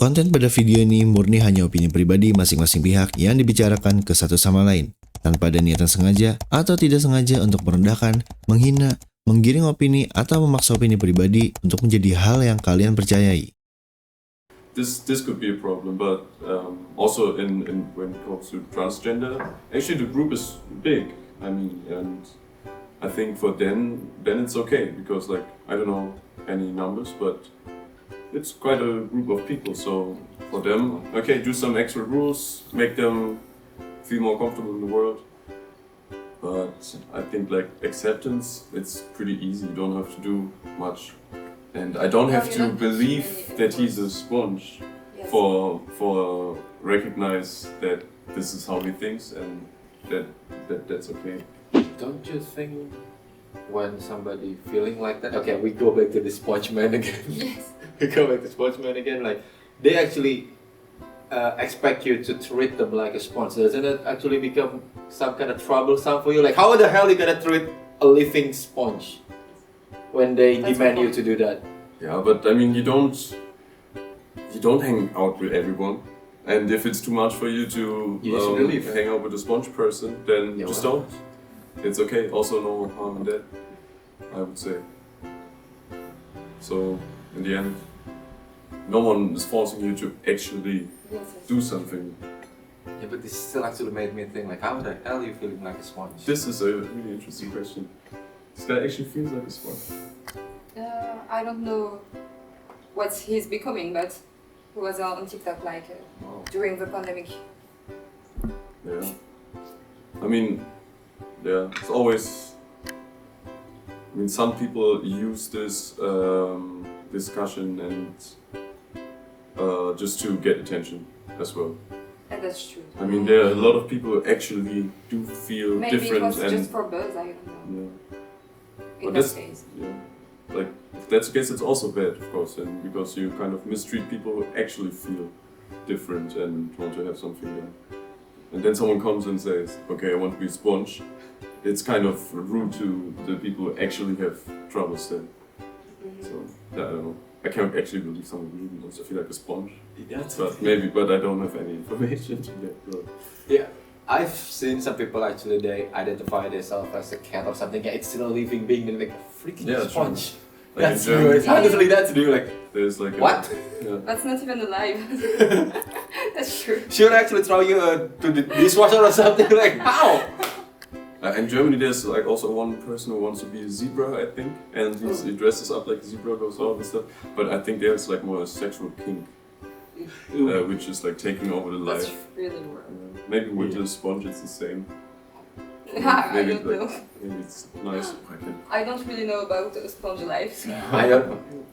Konten pada video ini murni hanya opini pribadi masing-masing pihak yang dibicarakan ke satu sama lain, tanpa ada niatan sengaja atau tidak sengaja untuk merendahkan, menghina, menggiring opini atau memaksa opini pribadi untuk menjadi hal yang kalian percayai. This could be a problem, but also in when it comes to transgender, actually the group is big. I mean, and I think for them, then it's okay because like I don't know any numbers, but it's quite a group of people. So for them, okay, do some extra rules, make them feel more comfortable in the world. But I think like acceptance, it's pretty easy. You don't have to do much. And I don't have to believe that he's a sponge for recognize that this is how he thinks and that's okay. Don't you think when somebody feeling like that, okay, we go back to the sponge man again. Yes. We go back to sponge man again. Like they actually expect you to treat them like a sponge. Doesn't it actually become some kind of troublesome for you? Like how the hell are you gonna treat a living sponge when they demand you to do that? Yeah, but I mean you don't hang out with everyone, and if it's too much for you to hang out with a sponge person, then just don't. It's okay. Also, no harm in that, I would say. So in the end, no one is forcing you to actually do something. Yeah, but this still actually made me think like, how the hell are you feeling like a sponge? This is a really interesting question. This guy actually feels like a sponge. I don't know what he's becoming, but he was on TikTok during the pandemic. Yeah. I mean, yeah, it's always. I mean, some people use this discussion and just to get attention as well. And that's true. I mean, there are a lot of people who actually do feel Maybe different it was and. just for buzz, I don't know. Yeah. In that case. Yeah. Like, if that's the case, it's also bad, of course, and because you kind of mistreat people who actually feel different and want to have something there. And then someone comes and says, okay, I want to be a sponge. It's kind of rude to the people who actually have troubles then. So, yeah, I don't know. I can't actually believe someone really wants to feel like a sponge. But I don't have any information to that. So. Yeah, I've seen some people actually they identify themselves as a cat or something. Yeah, it's still a living being and like a freaking sponge. Like that's true. How does that to do? Like there's like what? That's not even alive. That's true. Should I actually throw you to the dishwasher or something? Like how? In Germany, there's like also one person who wants to be a zebra, I think, and he dresses up like a zebra, goes out and stuff. But I think there's like more a sexual kink, which is like taking over the life. That's really weird. Maybe with the sponge, it's the same. I don't know. Maybe it's nice. I don't really know about sponge life. So.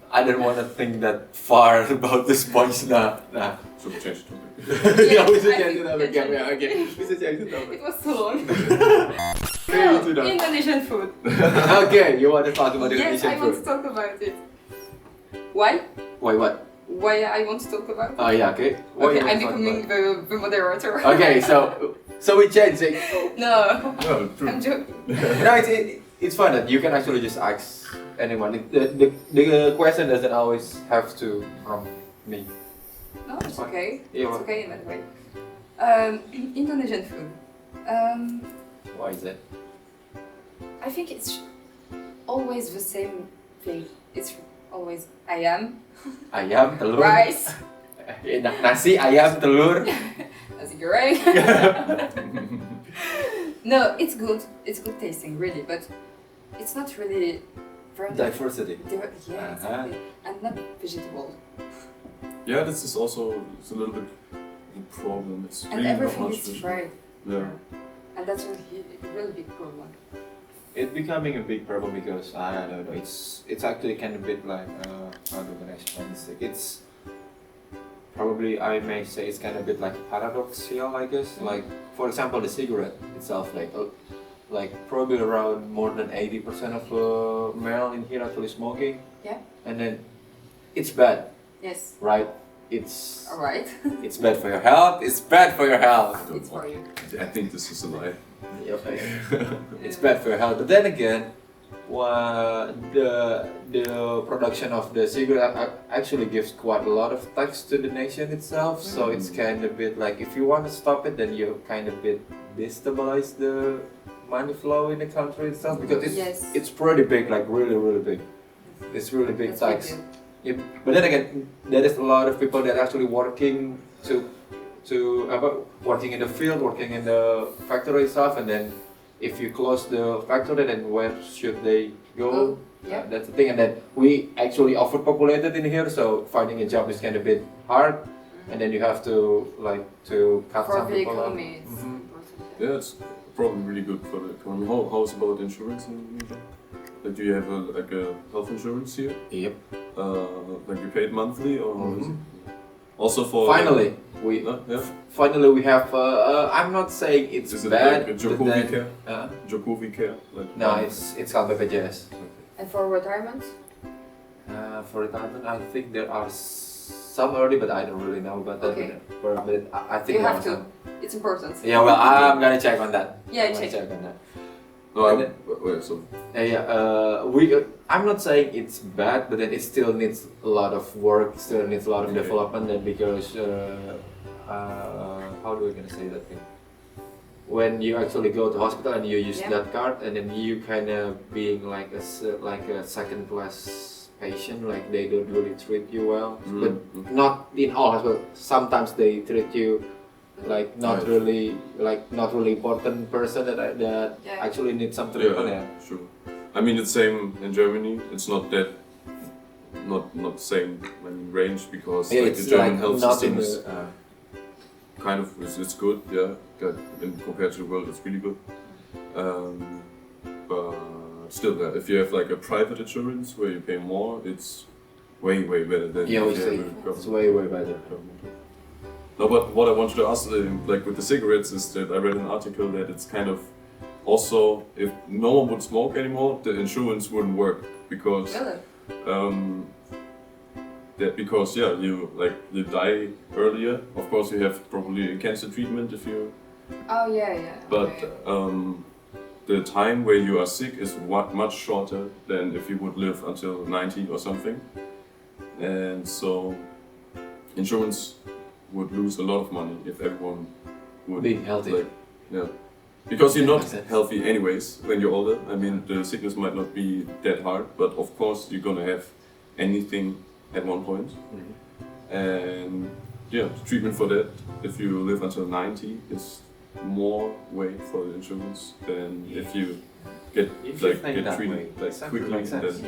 I don't want to think that far about the sponge. Nah. So we change the topic. Yeah, we should change the topic. Yeah, okay. We should change the topic. It was so long. So, Indonesian food. Okay, you want to talk about Indonesian food? Yes, I want to talk about it. Why? Why what? Why I want to talk about it? Oh yeah, okay. Okay, I'm becoming the moderator. Okay, so we change it. No, true. I'm joking. No, it's fun that you can actually just ask anyone. The question doesn't always have to from me. No, it's okay. Yeah, It's okay in that way. Indonesian food. Why is that? I think it's always the same thing. It's always ayam, Telur. rice, Nasi, ayam, telur. nasi goreng. No, it's good. It's good tasting, really, but it's not really very Diversity. Yeah, exactly. And not vegetable. Yeah, this is also a little bit the problem. It's And really everything not much is fried. Yeah. And that's a really big problem. It's becoming a big problem because I don't know. It's actually kind of a bit like how do I explain this? It's probably I may say it's kind of a bit like paradoxical, I guess. Like for example, the cigarette itself, like probably around more than 80% of male in here actually smoking. Yeah. And then it's bad. Yes. Right. It's alright. It's bad for your health. It's bad for your health. It's for you. I think this is a lie. Okay. It's bad for your health. But then again, the production of the cigarette actually gives quite a lot of tax to the nation itself. So it's kind of bit like if you want to stop it, then you kind of bit destabilize the money flow in the country itself because it's pretty big, like really big. It's really big tax. Yeah, but then again, there is a lot of people that are actually working working in the field, working in the factory itself, and then if you close the factory, then where should they go? That's the thing, and then we actually overpopulated in here, so finding a job is kind of a bit hard, and then you have to cut For some the people out. economy, it's important. Yeah, it's probably really good for the economy. How's about insurance in Indonesia? Like, do you have a health insurance here? Yep. Like you paid monthly or how is it? Also for Finally, we have. I'm not saying it's is it bad. like a Jokowi care? Uh, Jokowi care? Like no, it's called BPJS. And for retirement? For retirement, I think there are some early, but I don't really know about that. Okay. But I think You there have are to. some. It's important. Yeah, well, I'm gonna check on that. Yeah, I'm gonna check. on that. No, And then- wait, so I'm not saying it's bad, but then it still needs a lot of work, still needs a lot of Okay. development, and because how do I gonna say that thing? When you actually go to hospital and you use that card, and then you kind of being like a second class patient, like they don't really treat you well, but not in all hospitals. Sometimes they treat you like not really important person that actually need some treatment. yeah, sure. I mean, it's same in Germany. It's not that, not same range because like the German health system is kind of it's good. Yeah, compared to the world, it's really good. But still, if you have like a private insurance where you pay more, it's way better than Yeah, if you have a it's government. way better. No, but what I wanted to ask, like with the cigarettes, is that I read an article that it's kind of also if no one would smoke anymore, the insurance wouldn't work because Really? you die earlier. Of course, you have probably a cancer treatment if you. Oh yeah. But okay. the time where you are sick is much shorter than if you would live until 90 or something, and so insurance would lose a lot of money if everyone would Be healthy. Because you're not Makes sense. healthy anyways when you're older. I mean, the sickness might not be that hard, but of course you're gonna have anything at one point. And the treatment for that, if you live until 90, is more way for the insurance than if you get treated quickly. Makes sense.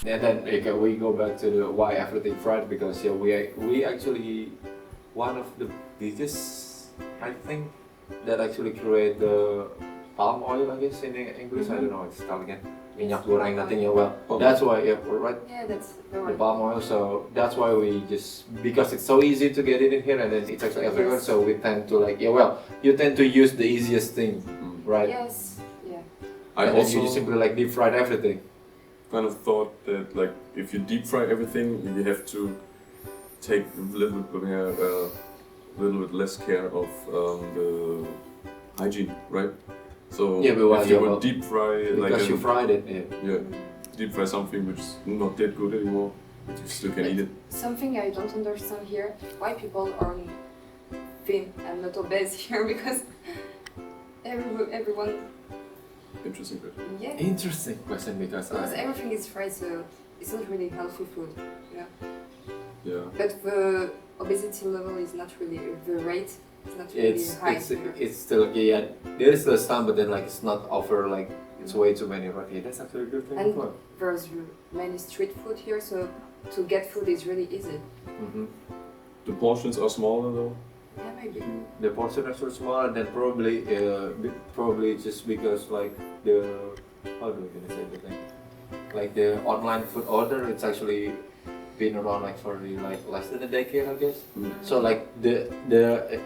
And then we go back to the why everything fried because we actually one of the biggest, I think, that actually create the palm oil, I guess in English. I don't know what it's called again. Minyak goreng, nothing. That's why right. Yeah, that's the The one. palm oil, so that's why we because it's so easy to get it in here and then it's actually everywhere, so we tend to you tend to use the easiest thing, right? Yes. Yeah. I And then also you simply deep fried everything. kind of thought that like if you deep fry everything, you have to take a little bit less care of the hygiene, right? So if you would deep fry Because you fried it, deep fry something which is not that good anymore, but you still can eat it. Something I don't understand here: why people are thin and not obese here? Because everyone. Interesting question. Yeah. Interesting question because Everything is fried, so it's not really healthy food. Yeah. But the obesity level is not really the rate. It's not really high. it's still there is still some, but then it's not over it's way too many, right? Yeah, that's actually a good thing. And there's many street food here, so to get food is really easy. The portions are smaller though. Yeah, maybe. The portion is so small, and then probably just because the how do we gonna say the thing? The online food order, it's actually been around for less than a decade, I guess. So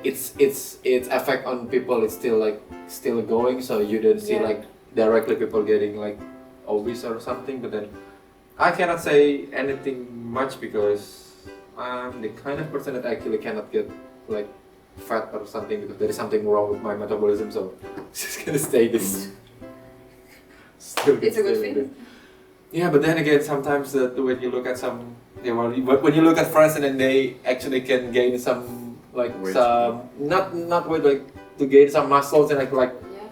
its effect on people is still going. So you don't see directly people getting obese or something. But then I cannot say anything much because I'm the kind of person that actually cannot get fat or something because there is something wrong with my metabolism. So it's just gonna stay this. It's a good thing. Yeah, but then again, sometimes when you look at some, yeah, well, when you look at friends and then they actually can gain some like Weight. some not weight, like to gain some muscles and like Yeah.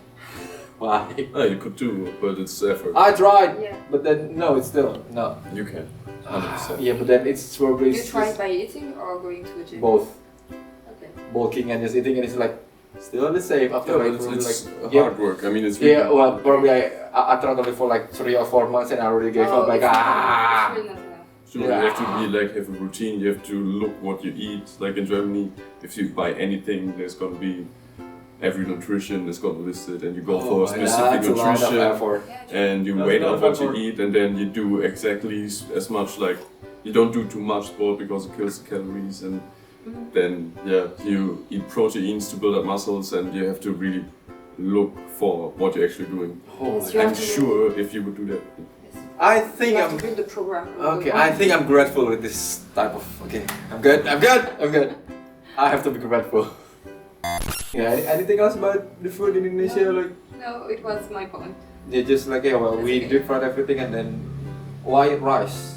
why? Oh, you could do, but it's effort. I tried, Yeah. but then no, it's still no. You can, 100%. Yeah, but then it's probably You try by eating or going to a gym? both Okay. bulking and just eating, and it's like still the same after Yeah, like, but probably, it's like hard work. I mean, it's really, yeah, well, probably I tried only for like 3 or 4 months and I already gave up. Like it's really not enough. So you have to be like have a routine. You have to look what you eat. Like in Germany, if you buy anything, there's gonna be every nutrition is gonna list it, and you go for a specific that's a lot of nutrition, effort. Yeah, and you That's weigh a lot out of what you effort. eat, and then you do exactly as much. Like you don't do too much sport because it kills the calories, and then you eat proteins to build up muscles, and you have to really look for what you're actually doing. Oh Yes, my you I'm God. have to- sure if you would do that. I You think have I'm to build the program. okay. I think I'm grateful with this type of. Okay, I'm good. I'm good. I'm good. I have to be grateful. Yeah. Anything else about the food in Indonesia? Like No, it was my point. they just like well we Okay. deep fried everything and then why rice?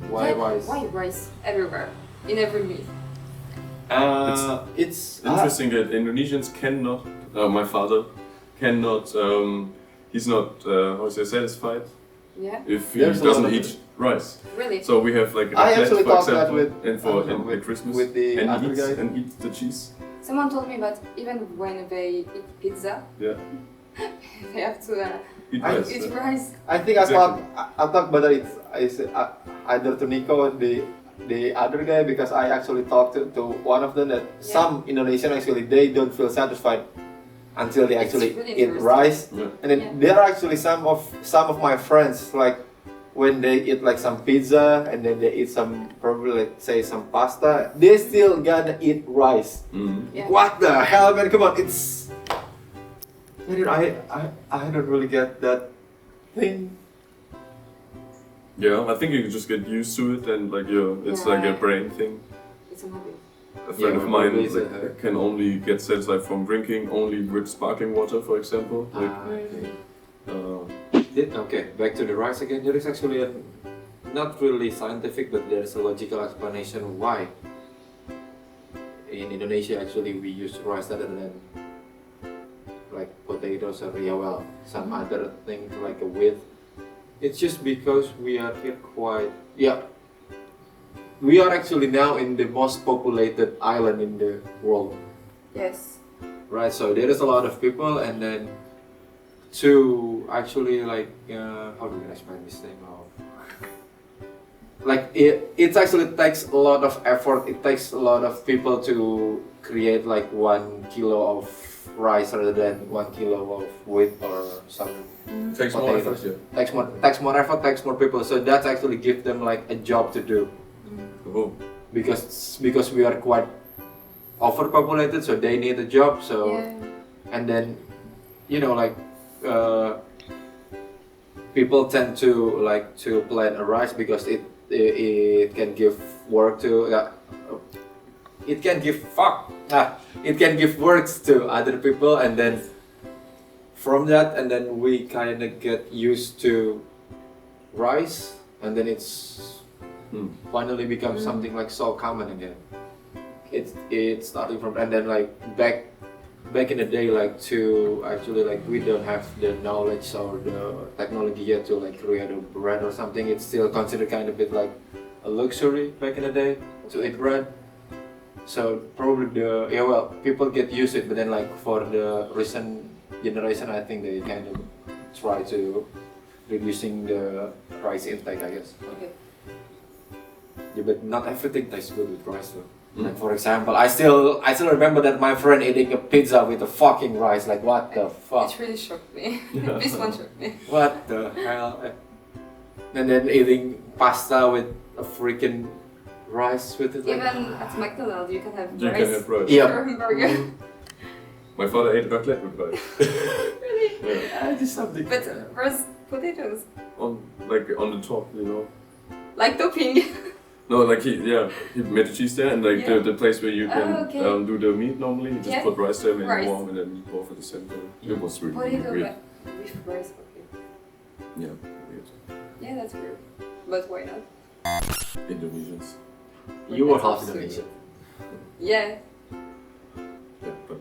Why Yeah, rice? Why rice everywhere, in every meal? It's Interesting that Indonesians cannot. My father cannot. He's not how to say satisfied Yeah, if he There's a lot doesn't of eat rice. really. So we have like I raclette, actually for talked that example, with- and I for don't know, and with- at Christmas, with the and other he eats guy. and eats the cheese. Someone told me that even when they eat pizza, Yeah, they have to eat I rice. eat yeah. rice. I think Exactly. I talked about it. It's either to Nico or the other guy because I actually talked to one of them that some Indonesian actually they don't feel satisfied until they It's actually really eat interesting. rice. Yeah. And then Yeah. there are actually some of my friends like when they eat like some pizza and then they eat some probably like say some pasta, they still gonna eat rice. Mhm. Yeah. What the hell, man? Come on, it's. I don't really get that thing. Yeah, I think you can just get used to it, and like it's like a Yeah. brain thing. It's a hobby. A friend Yeah, of mine probably is like, a- can only get satisfied from drinking only with sparkling water, for example. Like, Okay, back to the rice again. There is actually a not really scientific, but there is a logical explanation why in Indonesia actually we use rice rather than like potatoes or some other thing like a wheat. It's just because we are here we are actually now in the most populated island in the world. Yes. Right, so there is a lot of people, and then to actually like how do we explain this thing? Like it actually takes a lot of effort. It takes a lot of people to create like 1 kilo of rice rather than 1 kilo of wheat or some. takes more Potato. effort, yeah. Takes more effort. Takes more people. So that actually gives them like a job to do Oh, because we are quite overpopulated. So they need a job. So. Yeah. And then like people tend to like to plant a rice because it can give work to it can give works to other people, and then from that and then we kind of get used to rice, and then it's finally becomes something like so common again. It's starting from, and then like back in the day, like to actually like we don't have the knowledge or the technology yet to like create a bread or something. It's still considered kind of bit like a luxury back in the day to eat bread. So probably people get used to it, but then like for the recent generation, I think they kind of try to reducing the rice intake, I guess. Okay. Yeah, but not everything tastes good with rice though. Like for example, I still remember that my friend eating a pizza with a fucking rice. Like what the fuck? It really shocked me. This one shocked me. What the hell? And then eating pasta with a freaking rice with it. Like, Even at McDonald's, you can have you rice. can have rice. Yeah. for burger. My father ate raclette with rice. Really? Yeah. just something. But where's potatoes? On the top, you know. Like topping. No, like he made the cheese there, and like Yeah. the place where you can Oh, okay. do the meat normally, you just Yeah. put rice there, make Rice. it warm, and then meatball at the center. It was really Potato weird. with rice. Okay. Yeah, weird. Yeah, that's weird. But why not? Indonesians. You were half Also- Indonesian. Yeah, Yeah, but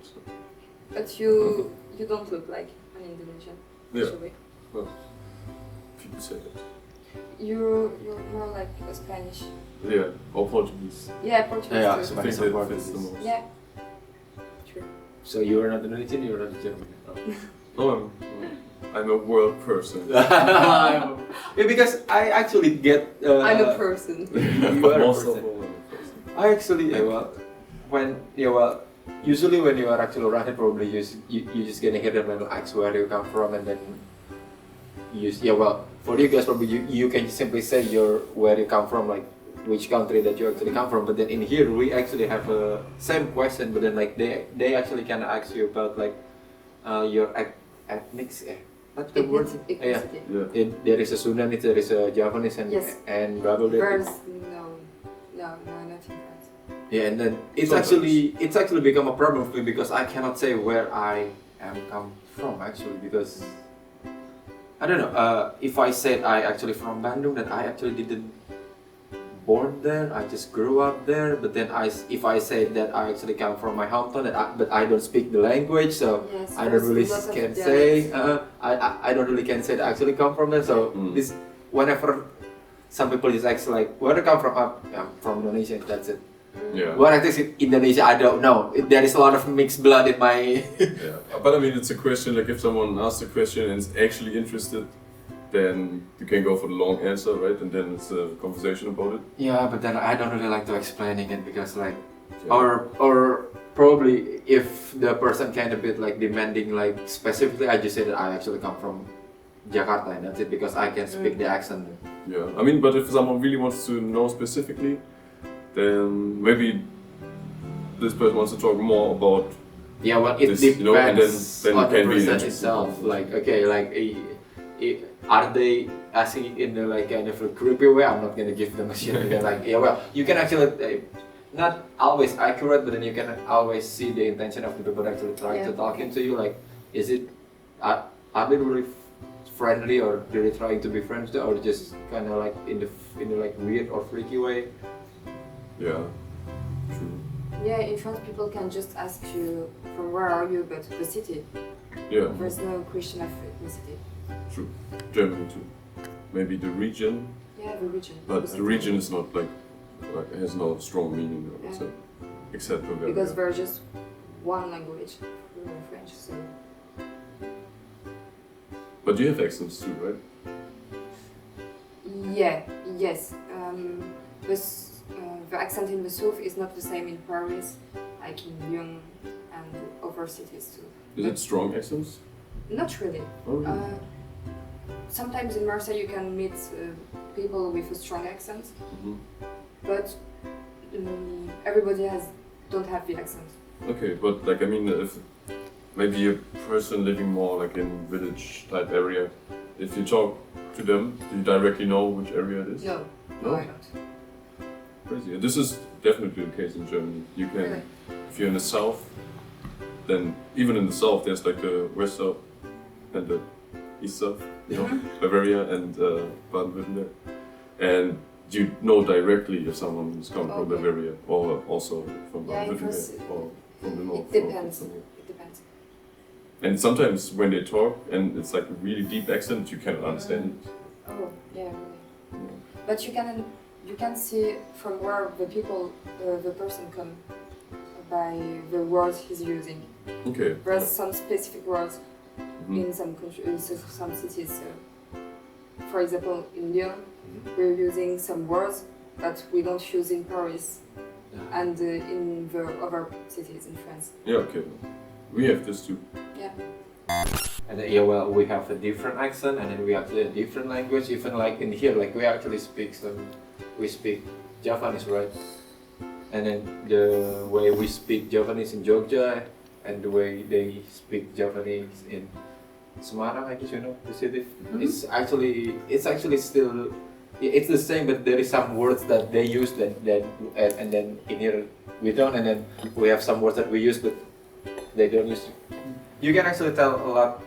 but you don't look like an Indonesian. yeah, Actually, well, people say that. you're more like a Spanish. Yeah, or Portuguese. Yeah, Portuguese Yeah, too. I think Spanish that or fits the Portuguese. most. Yeah. True. So you are not Indonesian, you are not German. Oh, I'm a world person. Yeah, because I actually get. I'm a person. You are a Most of person. all, I'm a person. I actually, usually when you are actually around it, probably you just gonna hear them and ask where you come from, and then for you guys probably you can simply say where you come from, like which country that you actually come from. But then in here we actually have a same question, but then like they actually can ask you about like your ethnics. What's the word? Yeah. Ethnicity. Yeah. There is a Sundanese, there is a Japanese, and Yes. and blah blah blah. Birds, no, nothing else. Yeah, and then it's Sometimes. actually become a problem for me because I cannot say where I am come from actually, because I don't know. If I said I actually from Bandung, that I actually didn't born there. I just grew up there. But then if I say that I actually come from my hometown, but I don't speak the language, so Yes, I don't there's really lots of can dialects. say. I don't really can say that I actually come from there. So this whenever some people just ask like where do you come from? I'm from Indonesia. That's it. Yeah. What I think is Indonesia, I don't know. There is a lot of mixed blood in my. Yeah. But I mean, it's a question. Like if someone asks a question and is actually interested, then you can go for the long answer, right? And then it's a conversation about it. Yeah, but then I don't really like to explaining it because like, Yeah. or probably if the person kind of bit like demanding like specifically, I just say that I actually come from Jakarta and that's it because I can speak the accent. Yeah. I mean, but if someone really wants to know specifically, then maybe this person wants to talk more about. Yeah, well, it This, you know, and depends then on the can be person interesting. itself. Like, okay, like, are they asking in the like kind of a creepy way? I'm not gonna give them a shit. They're like, yeah, well, you can actually not always accurate, but then you can always see the intention of the people actually trying to talk into you. Like, is it are they really friendly or really trying to be friends, or just kind of like in the like weird or freaky way? Yeah. True. Yeah, in France, people can just ask you from where are you, but the city. Yeah. There's no question of ethnicity. True. Germany too. Maybe the region, Yeah, the region. but the region is not like has no strong meaning, I would Yeah. say, except for Bavaria. Because there's just one language, French. So But you have accents too, right? yes. The accent in the south is not the same in Paris, like in Lyon and other cities too. Is it strong accents? Not really. Oh, really? Sometimes in Marseille you can meet people with a strong accent, Mhm. but everybody don't have the accent. Okay, but like I mean, if maybe a person living more like in village type area, if you talk to them, do you directly know which area it is? No, No? I don't. Crazy. This is definitely the case in Germany. You can, Really? if you're in the south, then even in the south there's like the west south and the east south, you know, Bavaria and Baden-Württemberg, and you know directly if someone is coming from Okay. Bavaria or also from Yeah, it Baden-Württemberg was- or from the north. It depends. or It depends. And sometimes when they talk and it's like a really deep accent, you cannot understand it. Oh, yeah, really. But you can see from where the person come by the words he's using. Okay. There's some specific words Mhm. in some some cities. For example, in Lyon, we're using some words that we don't use in Paris and in the other cities in France. Yeah, okay. We have this too. Yeah. And then, yeah, well, we have a different accent, and then we actually a different language. Even like in here, like we actually we speak Javanese, right? And then the way we speak Javanese in Jogja, and the way they speak Javanese in Semarang, I guess you know the city. It's actually still it's the same, but there is some words that they use that and then in here we don't, and then we have some words that we use but they don't use. You can actually tell a lot